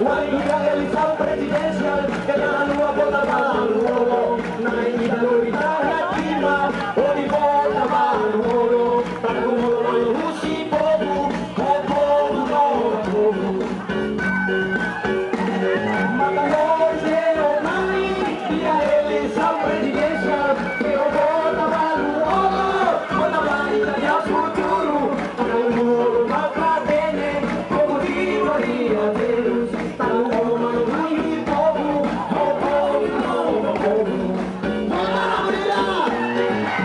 wanita eleição presidencial, ganhando a volta para o ouro, na individualidade ativa, onde volta para o ouro, para o ouro, o povo novo. Matadores de online e a eleição presidencial, que volta para o ouro, volta para Italia futuro, para o ouro, para bene, como gloria a Deus, para o ouro, o povo novo.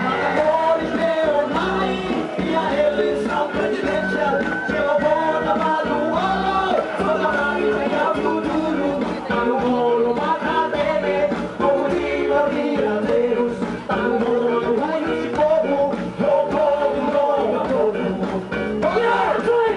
Matadores de online e a eleição presidencial, que volta para o ouro, volta para Italia futuro, para o ouro, para bene, como gloria a Deus, para o ouro, o povo novo. Olha, foi!